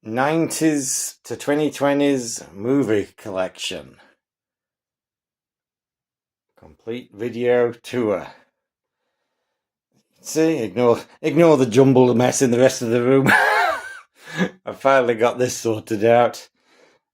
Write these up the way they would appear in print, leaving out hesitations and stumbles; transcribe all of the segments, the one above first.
90s to 2020s movie collection. Complete video tour. See, ignore the jumbled mess in the rest of the room. I finally got this sorted out,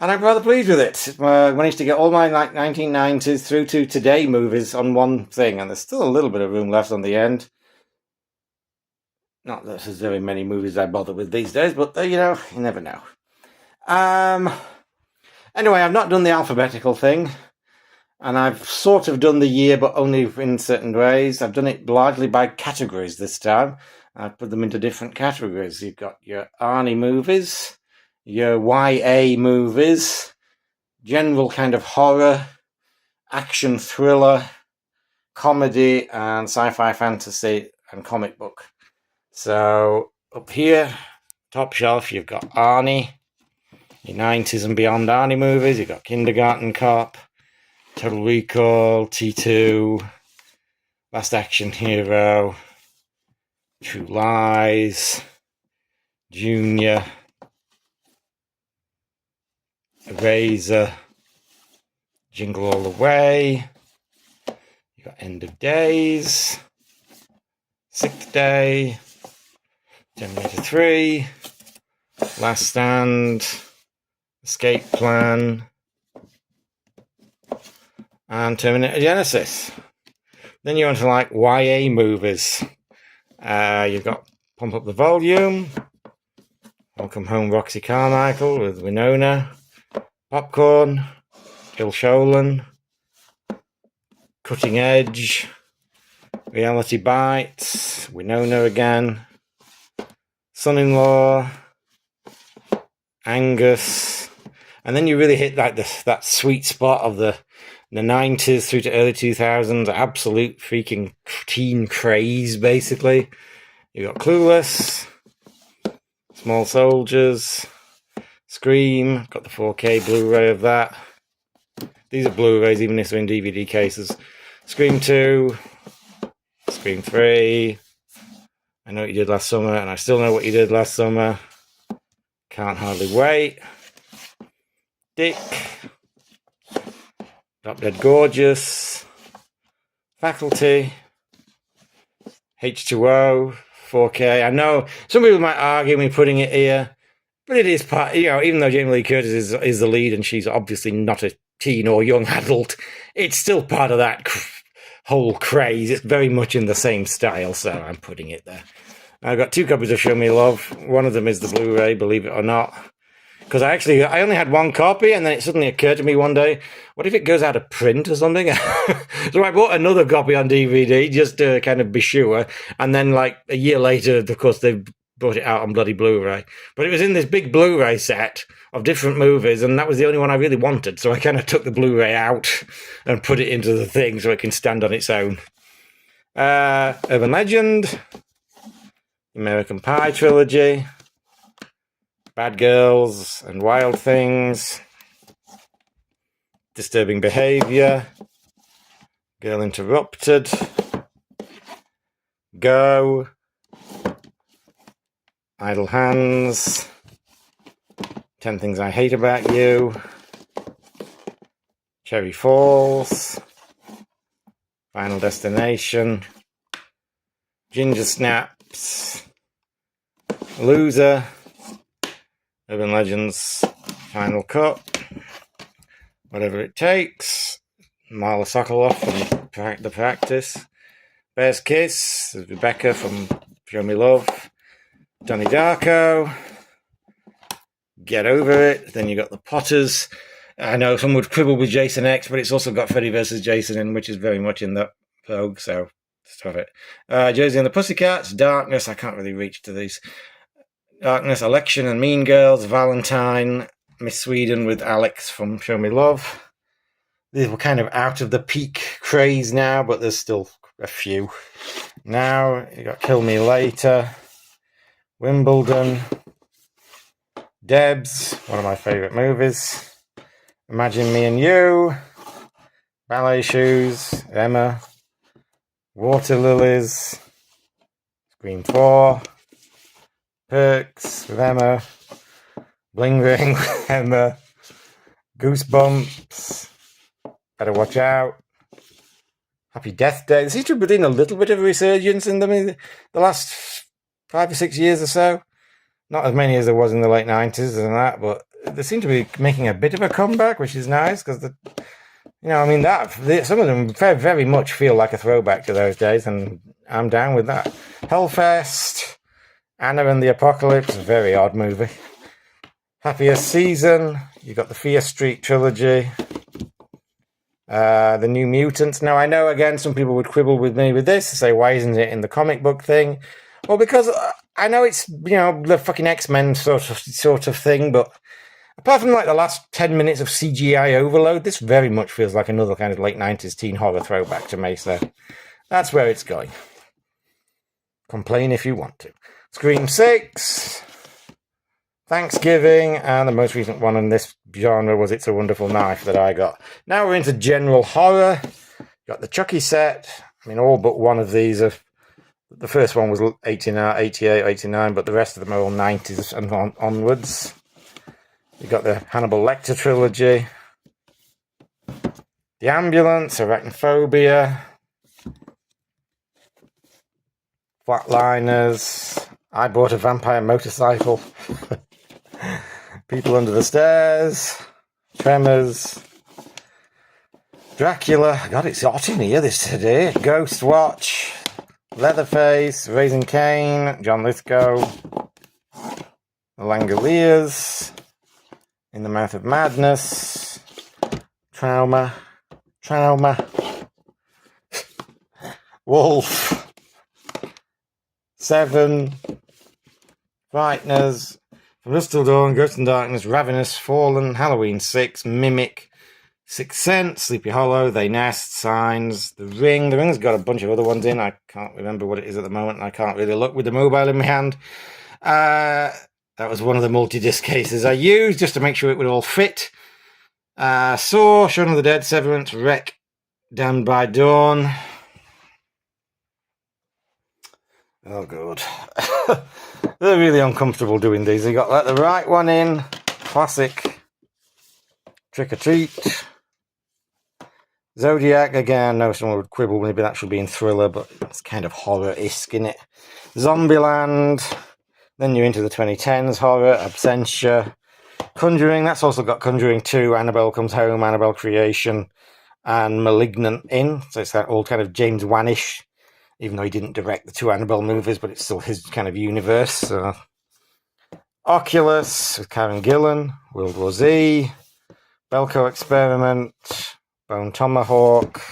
and I'm rather pleased with it. I managed to get all my 1990s through to today movies on one thing, and there's still a little bit of room left on the end. Not that there's very many movies I bother with these days, but you never know. Anyway, I've not done the alphabetical thing, and I've sort of done the year, but only in certain ways. I've done it largely by categories this time. I've put them into different categories. You've got your Arnie movies, your YA movies, general kind of horror, action thriller, comedy, and sci-fi fantasy and comic book. So up here, top shelf, you've got Arnie, your 90s and beyond Arnie movies. You've got Kindergarten Cop, Total Recall, T2, Last Action Hero, True Lies, Junior, Eraser, Jingle All the Way. You've got End of Days, Sixth Day, Terminator 3, Last Stand, Escape Plan, and Terminator Genesis. Then you're onto like YA movies. You've got Pump Up the Volume, Welcome Home Roxy Carmichael with Winona, Popcorn, Il Sholin, Cutting Edge, Reality Bites, Winona again, Son-in-Law, Angus, and then you really hit like that sweet spot of the 90s through to early 2000s, absolute freaking teen craze, basically. You got Clueless, Small Soldiers, Scream, got the 4K Blu-ray of that. These are Blu-rays, even if they're in DVD cases. Scream 2, Scream 3, I Know What You Did Last Summer, and I Still Know What You Did Last Summer. Can't Hardly Wait. Dick. Drop Dead Gorgeous. Faculty. H2O. 4K. I know some people might argue me putting it here, but it is part, even though Jamie Lee Curtis is the lead and she's obviously not a teen or young adult, it's still part of that whole craze. It's very much in the same style, so I'm putting it there. I've got 2 copies of Show Me Love. One of them is the Blu-ray, believe it or not. Because I only had 1 copy, and then it suddenly occurred to me one day, what if it goes out of print or something? So I bought another copy on DVD just to kind of be sure. And then like a year later, of course, they brought it out on bloody Blu-ray. But it was in this big Blu-ray set of different movies, and that was the only one I really wanted. So I kind of took the Blu-ray out and put it into the thing so it can stand on its own. Urban Legend, American Pie trilogy, Bad Girls and Wild Things, Disturbing Behavior, Girl Interrupted, Go, Idle Hands, 10 Things I Hate About You, Cherry Falls, Final Destination, Ginger Snaps, Loser, Urban Legends, Final Cut, Whatever It Takes, Marla Sokoloff from The Practice, Bear's Kiss, Rebecca from Show Me Love, Donnie Darko, Get Over It. Then you got The Potters. I know some would quibble with Jason X, but it's also got Freddy vs. Jason in, which is very much in that vogue, so stop it. Josie and the Pussycats, Darkness, I can't really reach to these. Darkness, Election and Mean Girls, Valentine, Miss Sweden with Alex from Show Me Love. These were kind of out of the peak craze now, but there's still a few. Now, you got Kill Me Later, Wimbledon, Debs, one of my favourite movies, Imagine Me and You, Ballet Shoes, Emma, Water Lilies, Scream 4, Perks with Emma, Bling Ring, Emma, Goosebumps, Better Watch Out, Happy Death Day. There seems to have been a little bit of a resurgence in them in the last 5 or 6 years or so. Not as many as there was in the late 90s and that, but they seem to be making a bit of a comeback, which is nice, because some of them very, very much feel like a throwback to those days, and I'm down with that. Hellfest, Anna and the Apocalypse, a very odd movie. Happiest Season, you got the Fear Street trilogy, the New Mutants. Now, I know, again, some people would quibble with me with this, say, why isn't it in the comic book thing? Well, because I know it's, the fucking X-Men sort of thing, but apart from like the last 10 minutes of CGI overload, this very much feels like another kind of late 90s teen horror throwback to me, so that's where it's going. Complain if you want to. Scream 6, Thanksgiving, and the most recent one in this genre was It's a Wonderful Knife that I got. Now we're into general horror. Got the Chucky set. I mean, all but one of these are... The first one was 88, 89, but the rest of them are all 90s and onwards. You got the Hannibal Lecter trilogy, The Ambulance, Arachnophobia, Flatliners, I Bought a Vampire Motorcycle, People Under the Stairs, Tremors, Dracula, God, it's hot in here today, Ghost Watch, Leatherface, Raising Cain, John Lithgow, The Langoliers, In the Mouth of Madness, Trauma, Wolf, Seven, Frighteners, From Dusk Till Dawn, Ghost and Darkness, Ravenous, Fallen, Halloween 6, Mimic, Sixth Sense, Sleepy Hollow, They Nest, Signs, The Ring. The Ring's got a bunch of other ones in. I can't remember what it is at the moment, and I can't really look with the mobile in my hand. That was one of the multi-disc cases I used just to make sure it would all fit. Saw, Shaun of the Dead, Severance, Wreck, Damned by Dawn. Oh, God. They're really uncomfortable doing these. They got like the right one in. Classic. Trick or Treat. Zodiac, again, I know someone would quibble with it actually being thriller, but it's kind of horror-esque, innit? Zombieland. Then you're into the 2010s horror, Absentia. Conjuring, that's also got Conjuring 2, Annabelle Comes Home, Annabelle Creation, and Malignant in. So it's that old kind of James Wan-ish, even though he didn't direct the 2 Annabelle movies, but it's still his kind of universe. So. Oculus with Karen Gillan, World War Z, Belko Experiment, Bone Tomahawk,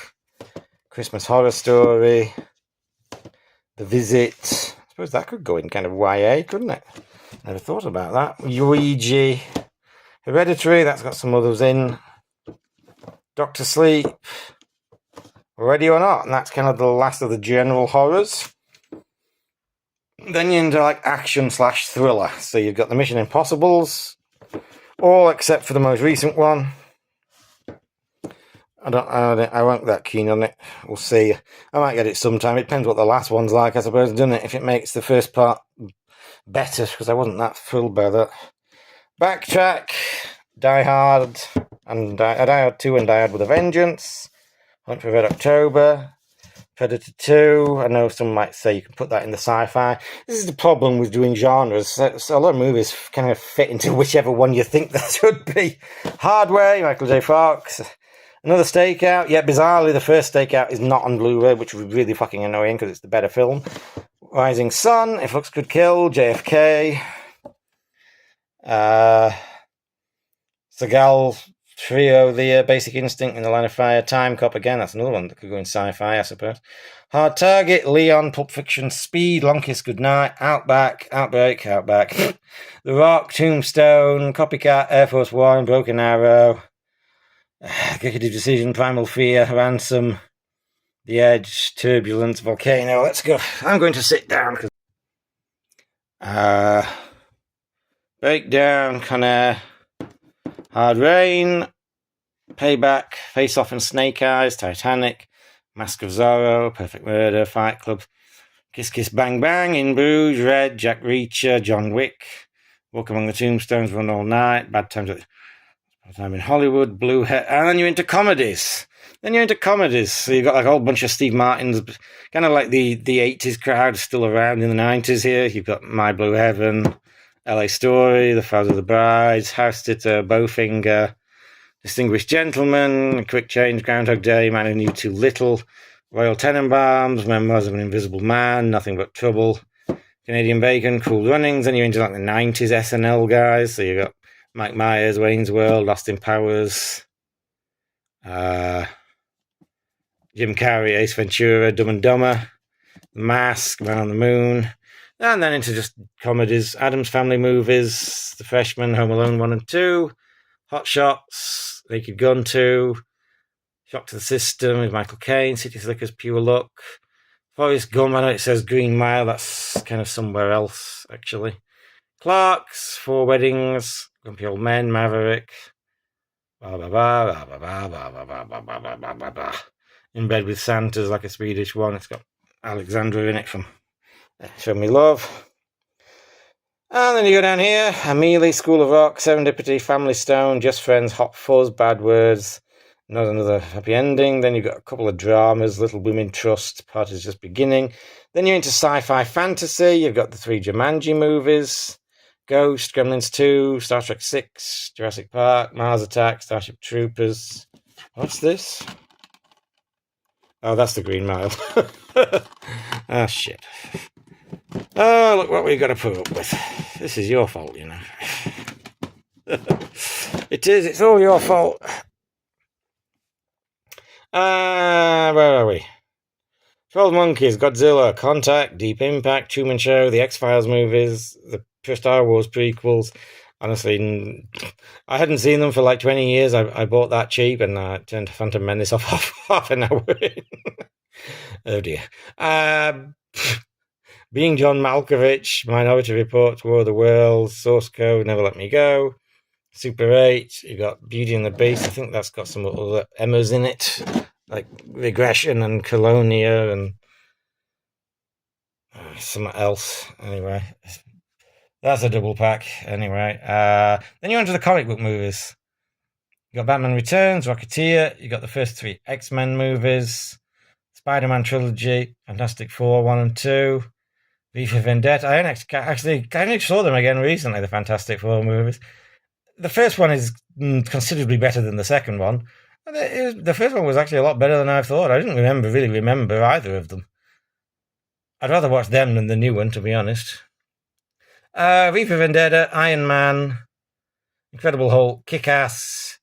Christmas Horror Story, The Visit. I suppose that could go in kind of YA, couldn't it? Never thought about that. Ouija, Hereditary, that's got some others in. Doctor Sleep, Ready or Not, and that's kind of the last of the general horrors. Then you're into like action/thriller. So you've got the Mission Impossibles, all except for the most recent one. I won't be that keen on it. We'll see. I might get it sometime. It depends what the last one's like, I suppose, doesn't it? If it makes the first part better, because I wasn't that thrilled by that. Backtrack, Die Hard, and Die Hard 2 and Die Hard with a Vengeance. Hunt for Red October. Predator 2. I know some might say you can put that in the sci-fi. This is the problem with doing genres. So a lot of movies kind of fit into whichever one you think that should be. Hardware, Michael J. Fox. Another Stakeout. Yeah, bizarrely, the first Stakeout is not on Blu-ray, which was really fucking annoying because it's the better film. Rising Sun, If Looks Could Kill, JFK. Seagal Trio, The Basic Instinct, In the Line of Fire, Time Cop, again, that's another one that could go in sci-fi, I suppose. Hard Target, Leon, Pulp Fiction, Speed, Long Kiss Goodnight, Outbreak. The Rock, Tombstone, Copycat, Air Force One, Broken Arrow, Executive Decision, Primal Fear, Ransom, The Edge, Turbulence, Volcano. Let's go. I'm going to sit down. Breakdown, Conair, Hard Rain, Payback, Face Off and Snake Eyes, Titanic, Mask of Zorro, Perfect Murder, Fight Club, Kiss Kiss Bang Bang, In Bruges, Red, Jack Reacher, John Wick, Walk Among the Tombstones, Run All Night, Bad Times at Time in Hollywood, Blue Hair, and then you're into comedies. So you've got like a whole bunch of Steve Martins, kind of like the 80s crowd still around in the 90s here. You've got My Blue Heaven, LA Story, The Father of the Brides, House Sitter, Bowfinger, Distinguished Gentleman, Quick Change, Groundhog Day, Man Who Knew Too Little, Royal Tenenbaums, Memoirs of an Invisible Man, Nothing But Trouble, Canadian Bacon, Cool Runnings. Then you're into like the 90s SNL guys. So you've got Mike Myers, Wayne's World, Lost in Powers, Jim Carrey, Ace Ventura, Dumb and Dumber, The Mask, Man on the Moon, and then into just comedies, Addams Family movies, The Freshman, Home Alone 1 and 2, Hot Shots, Naked Gun 2, Shock to the System with Michael Caine, City Slickers, Pure Luck, Forrest Gump. I know it says Green Mile, that's kind of somewhere else, actually. Clarks, Four Weddings, Grumpy Old Men, Maverick, In Bed with Santa's like a Swedish one. It's got Alexandra in it from Show Me Love. And then you go down here, Amelie, School of Rock, Serendipity, Family Stone, Just Friends, Hot Fuzz, Bad Words, Not Another Happy Ending. Then you've got a couple of dramas, Little Women Trust, Party's Just Beginning. Then you're into sci-fi fantasy. You've got the 3 Jumanji movies, Ghost, Gremlins 2, Star Trek 6, Jurassic Park, Mars Attack, Starship Troopers. What's this? Oh, that's the Green Mile. Oh, shit. Oh, look what we've got to put up with. This is your fault, you know. It is. It's all your fault. Where are we? 12 Monkeys, Godzilla, Contact, Deep Impact, Truman Show, the X-Files movies, the Star Wars prequels. Honestly, I hadn't seen them for like 20 years. I bought that cheap and I turned Phantom Menace off half an hour in. Oh dear. Being John Malkovich, Minority Report, War of the Worlds, Source Code, Never Let Me Go, Super 8, you got Beauty and the Beast. I think that's got some other Emmas in it, like Regression and Colonia and something else. Anyway, that's a double pack. Anyway, then you're onto the comic book movies. You got Batman Returns, Rocketeer, you got the first 3 X-Men movies, Spider-Man trilogy, Fantastic Four 1 and 2, V for Vendetta. I only saw them again recently, the Fantastic Four movies. The first one is considerably better than the second one. The first one was actually a lot better than I thought. I didn't really remember either of them. I'd rather watch them than the new one, to be honest. V for Vendetta, Iron Man, Incredible Hulk, Kick-Ass,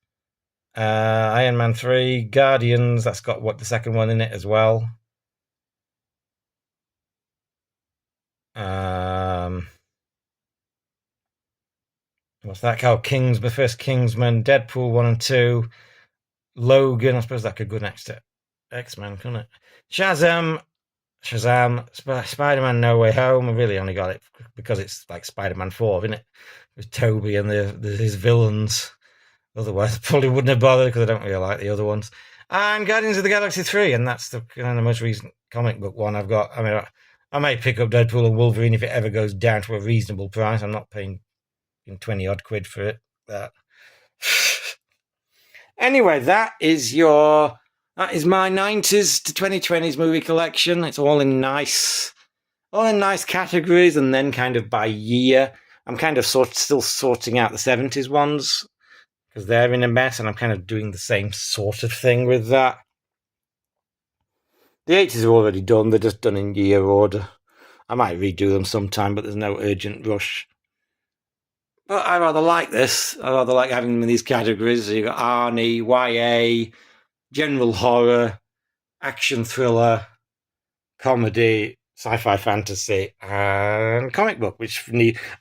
Iron Man 3, Guardians, that's got the second one in it as well. What's that called? The first Kingsman, Deadpool 1 and 2, Logan, I suppose that could go next to X-Men, couldn't it? Shazam, Spider-Man No Way Home. I really only got it because it's like Spider-Man 4, isn't it? With Toby and his villains. Otherwise, I probably wouldn't have bothered because I don't really like the other ones. And Guardians of the Galaxy 3, and that's the kind of most recent comic book one I've got. I mean, I may pick up Deadpool and Wolverine if it ever goes down to a reasonable price. I'm not paying 20 odd quid for it. That. Anyway, that is my 90s to 2020s movie collection. It's all in nice categories, and then kind of by year. I'm kind of still sorting out the 70s ones because they're in a mess, and I'm kind of doing the same sort of thing with that. The 80s are already done. They're just done in year order. I might redo them sometime, but there's no urgent rush. But I rather like this. I rather like having them in these categories. So you've got Arnie, YA, general horror, action thriller, comedy, sci-fi fantasy, and comic book,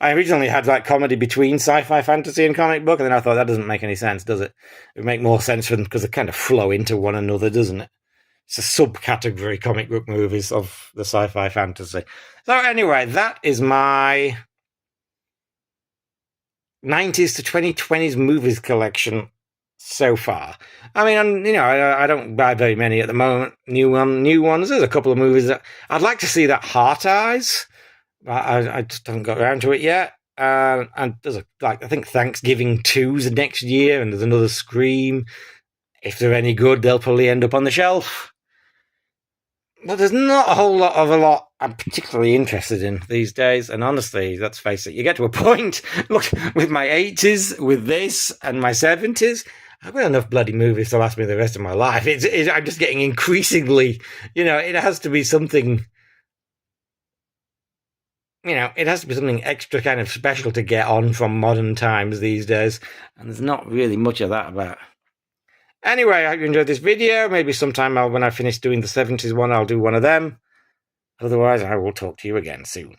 I originally had like comedy between sci-fi fantasy and comic book, and then I thought that doesn't make any sense, does it? It would make more sense for them because they kind of flow into one another, doesn't it? It's a subcategory, comic book movies of the sci-fi fantasy. So anyway, that is my 90s to 2020s movies collection so far. I mean, I don't buy very many at the moment. New ones. There's a couple of movies that I'd like to see. That Heart Eyes. I just haven't got around to it yet. And there's I think Thanksgiving 2's next year, and there's another Scream. If they're any good, they'll probably end up on the shelf. But there's not a whole lot I'm particularly interested in these days. And honestly, let's face it, you get to a point, look, with my 80s, with this, and my 70s, I've got enough bloody movies to last me the rest of my life. I'm just getting increasingly, it has to be something, it has to be something extra kind of special to get on from modern times these days. And there's not really much of that about. Anyway, I hope you enjoyed this video. Maybe sometime when I finish doing the 70s one, I'll do one of them. Otherwise, I will talk to you again soon.